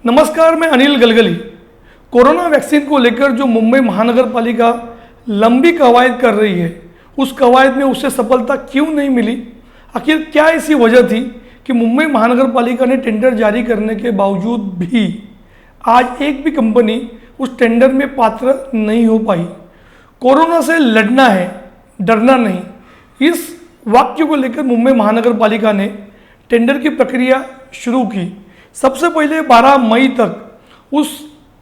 नमस्कार, मैं Anil Galgali. Corona vaccine को लेकर जो मुंबई महानगर पालिका लंबी कवायद कर रही है, उस कवायद में उसे सफलता क्यों नहीं मिली? आखिर क्या ऐसी वजह थी कि मुंबई महानगर पालिका ने टेंडर जारी करने के बावजूद भी आज एक भी कंपनी उस टेंडर में पात्र नहीं हो पाई? कोरोना से लड़ना है, डरना नहीं, इस वाक्य को लेकर मुंबई महानगर पालिका ने टेंडर की प्रक्रिया शुरू की। सबसे पहले 12 मई तक उस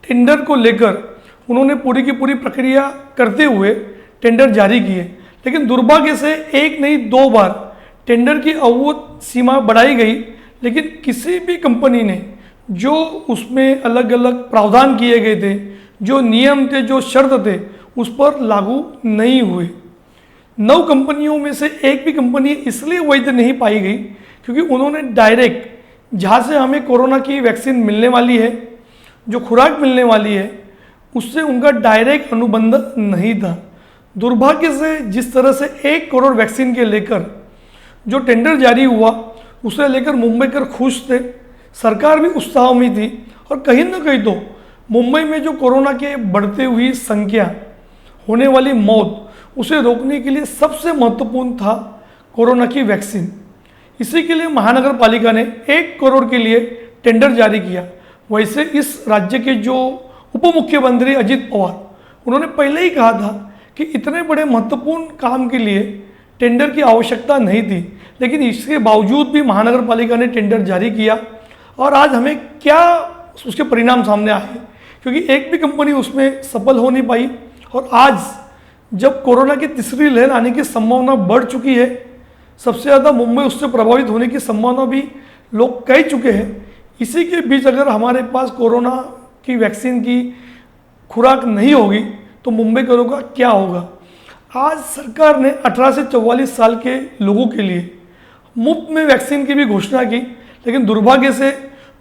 टेंडर को लेकर उन्होंने पूरी की पूरी प्रक्रिया करते हुए टेंडर जारी किए, लेकिन दुर्भाग्य से एक नहीं दो बार टेंडर की अवधि सीमा बढ़ाई गई, लेकिन किसी भी कंपनी ने जो उसमें अलग अलग प्रावधान किए गए थे, जो नियम थे, जो शर्त थे, उस पर लागू नहीं हुए। 9 कंपनियों में से एक भी कंपनी इसलिए वैध नहीं पाई गई क्योंकि उन्होंने डायरेक्ट जहाँ से हमें कोरोना की वैक्सीन मिलने वाली है, जो खुराक मिलने वाली है, उससे उनका डायरेक्ट अनुबंध नहीं था। दुर्भाग्य से जिस तरह से 1 करोड़ वैक्सीन के लेकर जो टेंडर जारी हुआ, उसे लेकर मुंबईकर खुश थे, सरकार भी उत्साह में थी, और कहीं ना कहीं तो मुंबई में जो कोरोना के बढ़ते हुई संख्या, होने वाली मौत, उसे रोकने के लिए सबसे महत्वपूर्ण था कोरोना की वैक्सीन। इसी के लिए महानगर पालिका ने 1 करोड़ के लिए टेंडर जारी किया। वैसे इस राज्य के जो उप मुख्यमंत्री अजित पवार, उन्होंने पहले ही कहा था कि इतने बड़े महत्वपूर्ण काम के लिए टेंडर की आवश्यकता नहीं थी, लेकिन इसके बावजूद भी महानगर पालिका ने टेंडर जारी किया। और आज हमें क्या उसके परिणाम सामने आए, क्योंकि एक भी कंपनी उसमें सफल हो नहीं पाई। और आज जब कोरोना की तीसरी लहर आने की संभावना बढ़ चुकी है, सबसे ज़्यादा मुंबई उससे प्रभावित होने की संभावना भी लोग कह चुके हैं, इसी के बीच अगर हमारे पास कोरोना की वैक्सीन की खुराक नहीं होगी तो मुंबईकरों का क्या होगा? आज सरकार ने 18 से 44 साल के लोगों के लिए मुफ्त में वैक्सीन की भी घोषणा की, लेकिन दुर्भाग्य से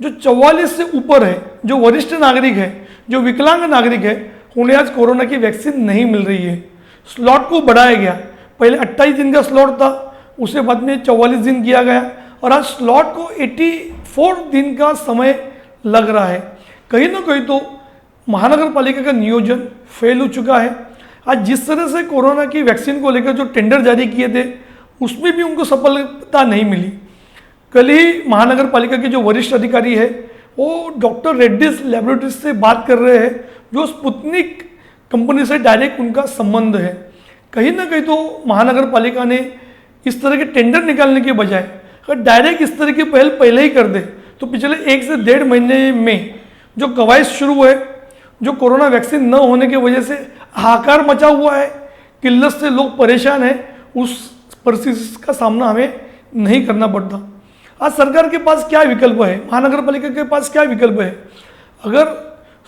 जो 44 से ऊपर है, जो वरिष्ठ नागरिक है, जो विकलांग नागरिक है, उन्हें आज कोरोना की वैक्सीन नहीं मिल रही है। स्लॉट को बढ़ाया गया, पहले 28 दिन का स्लॉट था, उसे बाद में 44 दिन किया गया, और आज स्लॉट को 84 दिन का समय लग रहा है। कहीं ना कहीं तो महानगर पालिका का नियोजन फेल हो चुका है। आज जिस तरह से कोरोना की वैक्सीन को लेकर जो टेंडर जारी किए थे, उसमें भी उनको सफलता नहीं मिली। कल ही महानगर पालिका के जो वरिष्ठ अधिकारी है, वो डॉक्टर रेड्डीज लैबोरेटरीज से बात कर रहे हैं, जो स्पुतनिक कंपनी से डायरेक्ट उनका संबंध है। कहीं ना कहीं तो महानगर पालिका ने इस तरह के टेंडर निकालने के बजाय अगर डायरेक्ट इस तरह की पहल पहले ही कर दे, तो पिछले 1 से 1.5 महीने में जो कवायद शुरू है, जो कोरोना वैक्सीन न होने की वजह से हाहाकार मचा हुआ है, किल्लत से लोग परेशान हैं, उस परिस्थिति का सामना हमें नहीं करना पड़ता। आज सरकार के पास क्या विकल्प है, महानगर पालिका के पास क्या विकल्प है? अगर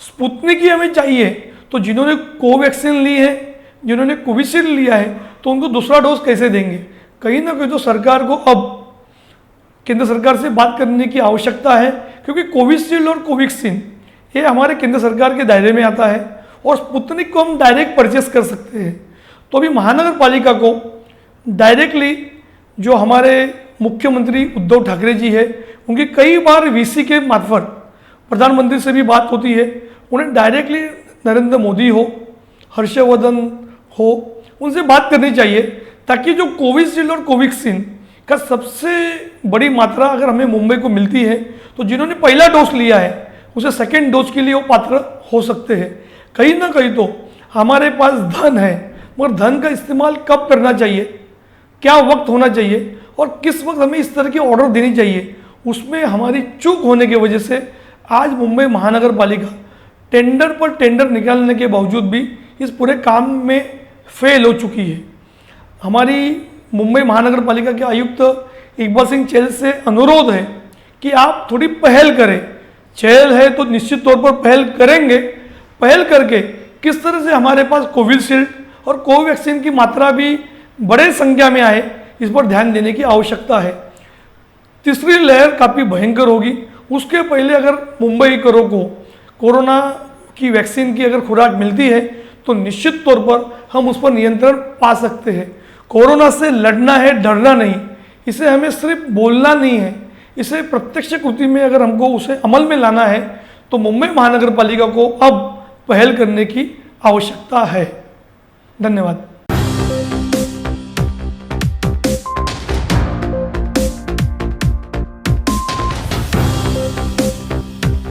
स्पुतनिक ही हमें चाहिए, तो जिन्होंने कोवैक्सीन ली है, जिन्होंने कोविशील्ड लिया है, तो उनको दूसरा डोज कैसे देंगे? कहीं ना कहीं तो सरकार को अब केंद्र सरकार से बात करने की आवश्यकता है, क्योंकि कोविशील्ड और कोवैक्सीन ये हमारे केंद्र सरकार के दायरे में आता है, और स्पुतनिक को हम डायरेक्ट परचेस कर सकते हैं। तो अभी महानगर पालिका को डायरेक्टली जो हमारे मुख्यमंत्री उद्धव ठाकरे जी है, उनकी कई बार वीसी के मार्फत प्रधानमंत्री से भी बात होती है, उन्हें डायरेक्टली नरेंद्र मोदी हो, हर्षवर्धन हो, उनसे बात करनी चाहिए, ताकि जो कोविशील्ड और कोवैक्सीन का सबसे बड़ी मात्रा अगर हमें मुंबई को मिलती है, तो जिन्होंने पहला डोज लिया है उसे सेकेंड डोज के लिए वो पात्र हो सकते हैं। कहीं ना कहीं तो हमारे पास धन है, मगर धन का इस्तेमाल कब करना चाहिए, क्या वक्त होना चाहिए, और किस वक्त हमें इस तरह की ऑर्डर देनी चाहिए, उसमें हमारी चूक होने की वजह से आज मुंबई महानगर पालिका टेंडर पर टेंडर निकालने के बावजूद भी इस पूरे काम में फेल हो चुकी है। हमारी मुंबई महानगर पालिका के आयुक्त इकबाल सिंह चहल से अनुरोध है कि आप थोड़ी पहल करें। चहल है तो निश्चित तौर पर पहल करेंगे, पहल करके किस तरह से हमारे पास कोविशील्ड और कोवैक्सीन की मात्रा भी बड़े संख्या में आए, इस पर ध्यान देने की आवश्यकता है। तीसरी लहर काफ़ी भयंकर होगी, उसके पहले अगर मुंबईकरों को कोरोना की वैक्सीन की अगर खुराक मिलती है, तो निश्चित तौर पर हम उस पर नियंत्रण पा सकते हैं। कोरोना से लड़ना है, डरना नहीं, इसे हमें सिर्फ बोलना नहीं है, इसे प्रत्यक्ष कृति में अगर हमको उसे अमल में लाना है, तो मुंबई महानगर पालिका को अब पहल करने की आवश्यकता है। धन्यवाद।